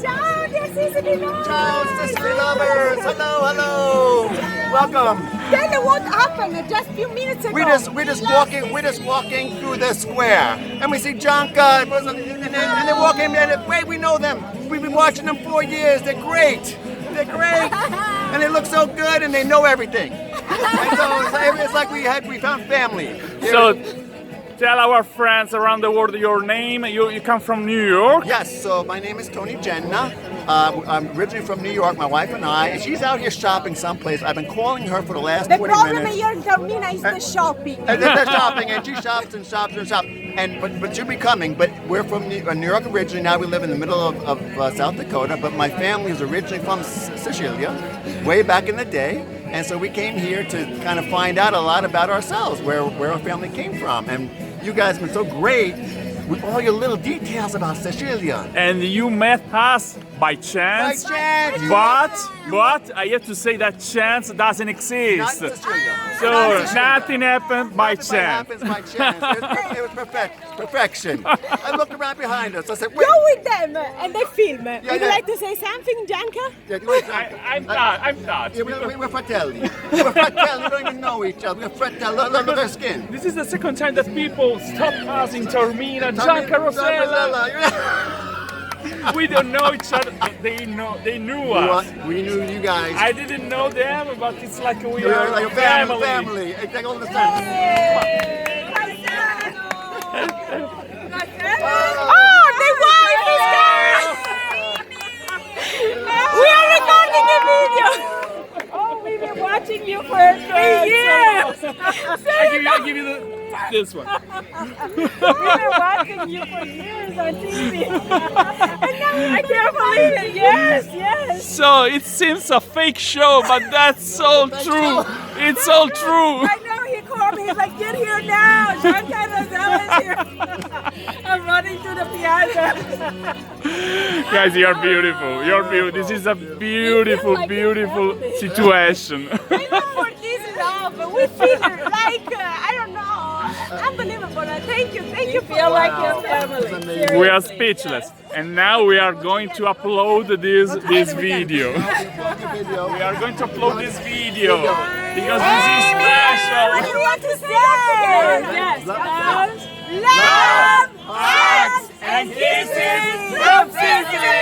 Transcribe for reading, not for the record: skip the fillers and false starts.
Ciao, dear Sicily Lovers! Ciao, Sicily Lovers! Hello, hello! Welcome. Tell me what happened just a few minutes ago. We're just walking through the square, and we see Gianca, and they're walking, and wait, we know them. We've been watching them 4 years. They're great. They're great, and they look so good, and they know everything. And so it's like we found family. So, tell our friends around the world your name. You come from New York? Yes, so my name is Tony Jenna. I'm originally from New York, my wife and I, and she's out here shopping someplace. I've been calling her for the last 20 minutes. The problem here in Taormina is the shopping. And they're shopping, and she shops and shops and shops. But she'll be coming. But we're from New York originally. Now we live in the middle of South Dakota. But my family is originally from Sicilian, way back in the day. And so we came here to kind of find out a lot about ourselves, where our family came from. And you guys have been so great with all your little details about Sicilian. And you met us by chance. By chance. But I have to say that chance doesn't exist. Not Sicilian. So Not Sicilian. nothing happened by Nothing chance. happens by chance. It was perfection. I looked around behind us. I said, wait. Go with them and they film. Would you yeah. like to say something, Gianca? Yeah, wait. I'm touched. Yeah, we're fratelli. We're fratelli. We don't even know each other. We're fratelli. Look at their skin. This is the second time that people stop us in Taormina, Gianca, Rosella. We don't know each other, but they knew us. We knew you guys. I didn't know them, but it's like we You're are like a family. It's like all the time. Oh, the wife is there! We are recording a video! Oh, we've been watching you for 3 years! I give you this one. We've been watching you for years on TV. And now I can't believe it. Yes. So it seems a fake show, but that's all true. It's all true. I know, he called me. He's like, get here now. Gianca and Rosella is here. I'm running to the piazza. Guys, you're beautiful. You're beautiful. This is a beautiful situation. I know for this love. We feel like, I don't know. Unbelievable. Thank you for feel like your family. We are speechless. And now we are going to upload this video. We are going to upload this video because this is special. What do you want to say? Yes. Love, hugs, and kisses from Sicily.